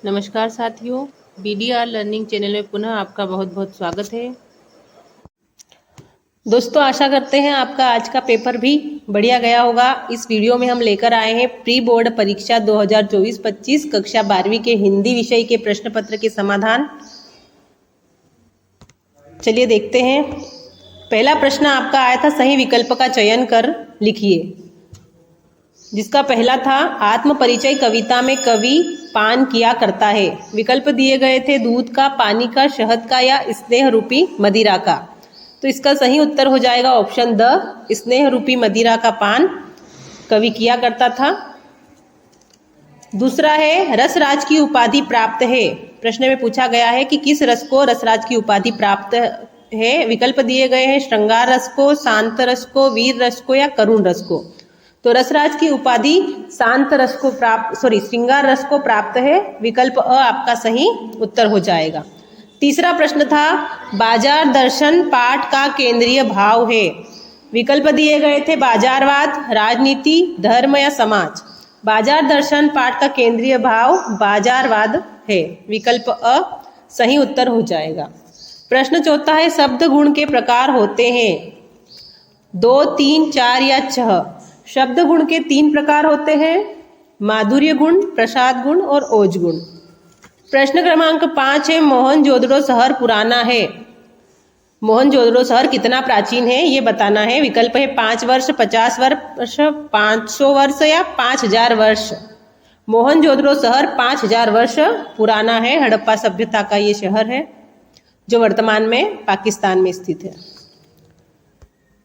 नमस्कार साथियों, BDR learning channel में पुनः आपका बहुत बहुत स्वागत है। दोस्तों, आशा करते हैं आपका आज का पेपर भी बढ़िया गया होगा। इस वीडियो में हम लेकर आए हैं प्री बोर्ड परीक्षा 2024-25 कक्षा 12वीं के हिंदी विषय के प्रश्न पत्र के समाधान। चलिए देखते हैं। पहला प्रश्न आपका आया था, सही विकल्प का चयन कर लिखिए। जिसका पहला था, आत्म परिचय कविता में कवि पान किया करता है। विकल्प दिए गए थे दूध का, पानी का, शहद का या स्नेह रूपी मदिरा का। तो इसका सही उत्तर हो जाएगा ऑप्शन द, स्नेह रूपी मदिरा का पान कवि किया करता था। दूसरा है, रसराज की उपाधि प्राप्त है। प्रश्न में पूछा गया है कि किस रस को रसराज की उपाधि प्राप्त है। विकल्प दिए गए हैं श्रृंगार रस को, शांत रस को, वीर रस को या करुण रस को। तो रसराज की उपाधि शांत रस को श्रृंगार रस को प्राप्त है। विकल्प अ आपका सही उत्तर हो जाएगा। तीसरा प्रश्न था, बाजार दर्शन पाठ का केंद्रीय भाव है। विकल्प दिए गए थे बाजारवाद, राजनीति, धर्म या समाज। बाजार दर्शन पाठ का केंद्रीय भाव बाजारवाद है। विकल्प अ सही उत्तर हो जाएगा। प्रश्न चौथा है, शब्द गुण के प्रकार होते हैं 2, 3, 4 या 6। शब्द गुण के 3 प्रकार होते हैं, माधुर्य गुण, प्रसाद गुण और ओज गुण। प्रश्न क्रमांक 5 है, मोहनजोदड़ो शहर पुराना है। मोहनजोदड़ो शहर कितना प्राचीन है ये बताना है। विकल्प है 5 वर्ष, 50 वर्ष, 500 वर्ष या 5000 वर्ष। मोहनजोदड़ो शहर 5000 वर्ष पुराना है। हड़प्पा सभ्यता का ये शहर है जो वर्तमान में पाकिस्तान में स्थित है।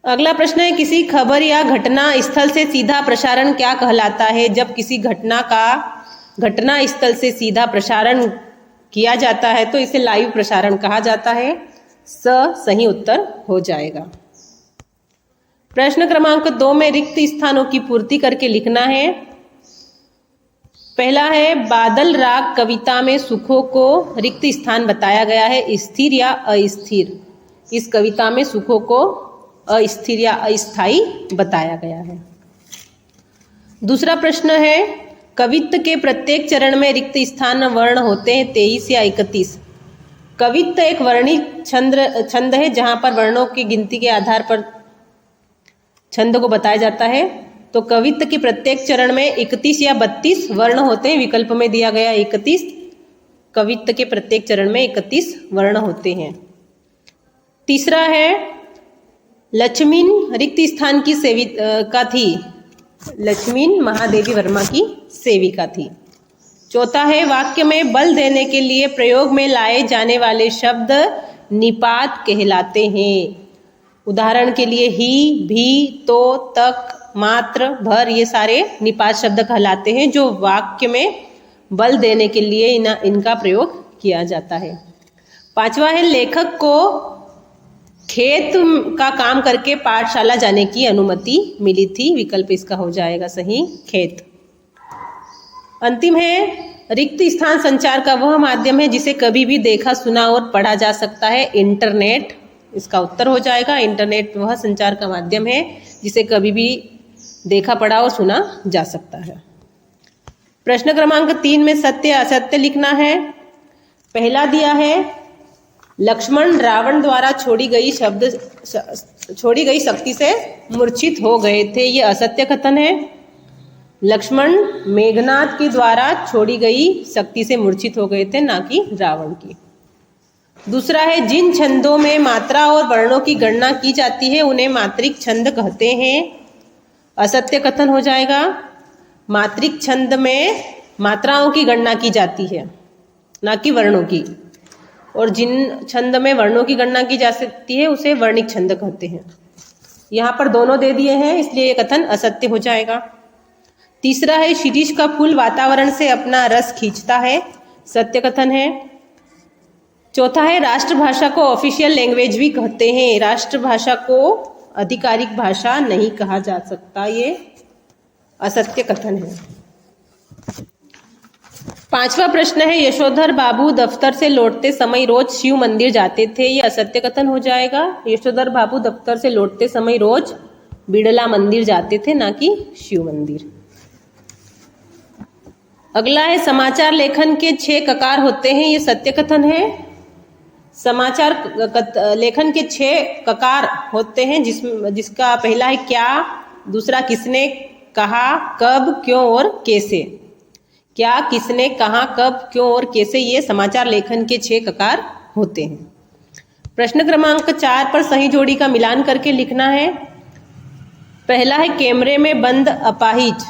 अगला प्रश्न है, किसी खबर या घटना स्थल से सीधा प्रसारण क्या कहलाता है। जब किसी घटना का घटना स्थल से सीधा प्रसारण किया जाता है तो इसे लाइव प्रसारण कहा जाता है। सही उत्तर हो जाएगा। प्रश्न क्रमांक 2 में रिक्त स्थानों की पूर्ति करके लिखना है। पहला है, बादल राग कविता में सुखों को रिक्त स्थान बताया गया है, स्थिर या अस्थिर। इस कविता में सुखों को अस्थिर या अस्थाई बताया गया है। दूसरा प्रश्न है, कवित्त के प्रत्येक चरण में रिक्त स्थान वर्ण होते हैं 23 या 31। कवित्त एक वर्णित छंद है जहां पर वर्णों की गिनती के आधार पर छंद को बताया जाता है। तो कवित्त के प्रत्येक चरण में 31 या 32 वर्ण होते हैं। विकल्प में दिया गया 31। कवित्त के प्रत्येक चरण में 31 वर्ण होते हैं। तीसरा है, लक्ष्मीन रिक्त स्थान की सेविका थी। लक्ष्मीन महादेवी वर्मा की सेविका थी। चौथा है, वाक्य में बल देने के लिए प्रयोग में लाए जाने वाले शब्द निपात कहलाते हैं। उदाहरण के लिए ही, भी, तो, तक, मात्र, भर ये सारे निपात शब्द कहलाते हैं जो वाक्य में बल देने के लिए इनका प्रयोग किया जाता है। पांचवा है, लेखक को खेत का काम करके पाठशाला जाने की अनुमति मिली थी। विकल्प इसका हो जाएगा सही, खेत। अंतिम है, रिक्त स्थान संचार का वह माध्यम है जिसे कभी भी देखा, सुना और पढ़ा जा सकता है। इंटरनेट इसका उत्तर हो जाएगा। इंटरनेट वह संचार का माध्यम है जिसे कभी भी देखा, पढ़ा और सुना जा सकता है। प्रश्न क्रमांक 3 में सत्य असत्य लिखना है। पहला दिया है, लक्ष्मण रावण द्वारा छोड़ी गई शक्ति से मूर्छित हो गए थे। ये असत्य कथन है। लक्ष्मण मेघनाद के द्वारा छोड़ी गई शक्ति से मूर्छित हो गए थे, ना कि रावण की। दूसरा है, जिन छंदों में मात्रा और वर्णों की गणना की जाती है उन्हें मात्रिक छंद कहते हैं। असत्य कथन हो जाएगा। मात्रिक छंद में मात्राओं की गणना की जाती है, ना कि वर्णों की। और जिन छंद में वर्णों की गणना की जा सकती है उसे वर्णिक छंद कहते हैं। यहाँ पर दोनों दे दिए हैं, इसलिए ये कथन असत्य हो जाएगा। तीसरा है, शिरीष का फूल वातावरण से अपना रस खींचता है। सत्य कथन है। चौथा है, राष्ट्रभाषा को ऑफिशियल लैंग्वेज भी कहते हैं। राष्ट्रभाषा को आधिकारिक भाषा नहीं कहा जा सकता। ये असत्य कथन है। पांचवा प्रश्न है, यशोधर बाबू दफ्तर से लौटते समय रोज शिव मंदिर जाते थे। ये असत्य कथन हो जाएगा। यशोधर बाबू दफ्तर से लौटते समय रोज बिड़ला मंदिर जाते थे, ना कि शिव मंदिर। अगला है समाचार लेखन के 6 ककार होते हैं, ये सत्य कथन है। समाचार लेखन के 6 ककार होते हैं, जिसका पहला है क्या, दूसरा किसने, कहा, कब, क्यों और कैसे। क्या, किसने, कहा, कब, क्यों और कैसे, ये समाचार लेखन के 6 ककार होते हैं। प्रश्न क्रमांक 4 पर सही जोड़ी का मिलान करके लिखना है। पहला है कैमरे में बंद अपाहिज,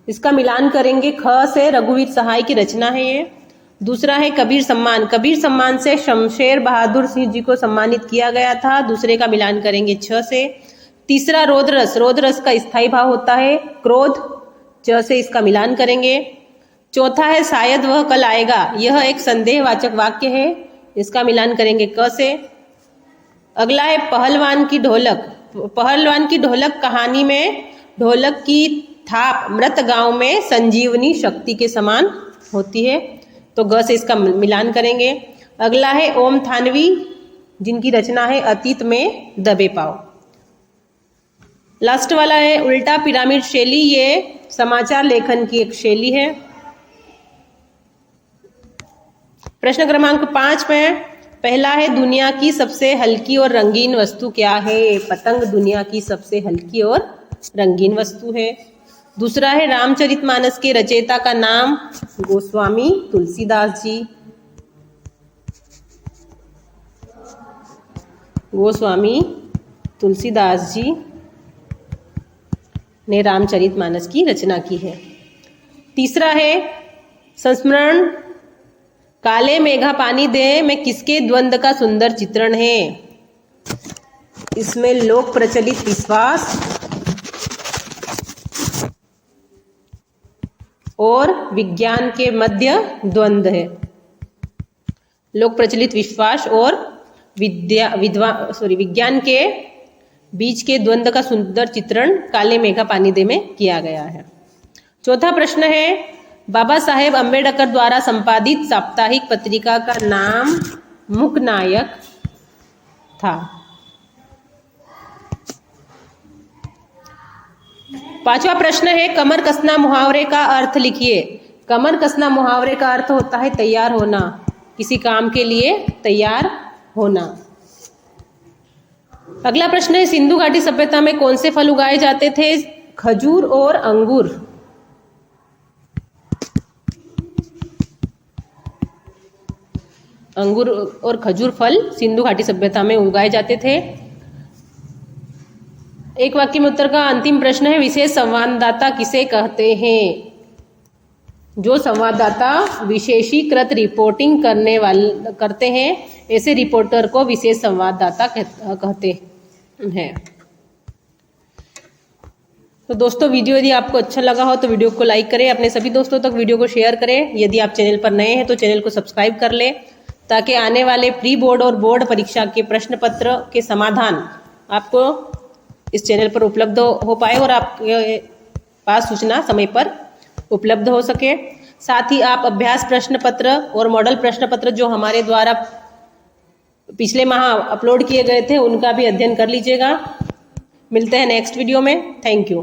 इसका मिलान करेंगे, ख से रघुवीर सहाय की रचना है ये। दूसरा है कबीर सम्मान, कबीर सम्मान से शमशेर बहादुर सिंह जी को सम्मानित किया गया था, दूसरे का मिलान करेंगे छ से। तीसरा रोदरस, रोदरस का स्थायी भाव होता है क्रोध, च से इसका मिलान करेंगे। चौथा है शायद वह कल आएगा, यह एक संदेहवाचक वाक्य है, इसका मिलान करेंगे क से। अगला है पहलवान की ढोलक, पहलवान की ढोलक कहानी में ढोलक की थाप मृत गांव में संजीवनी शक्ति के समान होती है, तो ग से इसका मिलान करेंगे। अगला है ओम थानवी, जिनकी रचना है अतीत में दबे पाओ। लास्ट वाला है उल्टा पिरामिड शैली, ये समाचार लेखन की एक शैली है। प्रश्न क्रमांक 5 में पहला है दुनिया की सबसे हल्की और रंगीन वस्तु क्या है, पतंग दुनिया की सबसे हल्की और रंगीन वस्तु है। दूसरा है रामचरितमानस के रचयिता का नाम, गोस्वामी तुलसीदास जी, गोस्वामी तुलसीदास जी ने रामचरितमानस की रचना की है। तीसरा है संस्मरण काले मेघा पानी दे में किसके द्वंद्व का सुंदर चित्रण है, इसमें लोक प्रचलित विश्वास और विज्ञान के मध्य द्वंद्व है। लोक प्रचलित विश्वास और विज्ञान के बीच के द्वंद्व का सुंदर चित्रण काले मेघा पानी दे में किया गया है। चौथा प्रश्न है बाबा साहेब अम्बेडकर द्वारा संपादित साप्ताहिक पत्रिका का नाम मुकनायक था। पांचवा प्रश्न है कमर कसना मुहावरे का अर्थ लिखिए। कमर कसना मुहावरे का अर्थ होता है तैयार होना, किसी काम के लिए तैयार होना। अगला प्रश्न है सिंधु घाटी सभ्यता में कौन से फल उगाए जाते थे, खजूर और अंगूर। अंगूर और खजूर फल सिंधु घाटी सभ्यता में उगाए जाते थे। एक वाक्य में उत्तर का अंतिम प्रश्न है विशेष संवाददाता किसे कहते हैं। जो संवाददाता विशेषीकृत रिपोर्टिंग करते हैं, ऐसे रिपोर्टर को विशेष संवाददाता कहते हैं। तो दोस्तों वीडियो यदि आपको अच्छा लगा हो तो वीडियो को लाइक करें, अपने सभी दोस्तों तक वीडियो को शेयर करें। यदि आप चैनल पर नए हैं तो चैनल को सब्सक्राइब कर लें, ताकि आने वाले प्री बोर्ड और बोर्ड परीक्षा के प्रश्न पत्र के समाधान आपको इस चैनल पर उपलब्ध हो पाए और आपके पास सूचना समय पर उपलब्ध हो सके। साथ ही आप अभ्यास प्रश्न पत्र और मॉडल प्रश्न पत्र जो हमारे द्वारा पिछले माह अपलोड किए गए थे, उनका भी अध्ययन कर लीजिएगा। मिलते हैं नेक्स्ट वीडियो में। Thank you.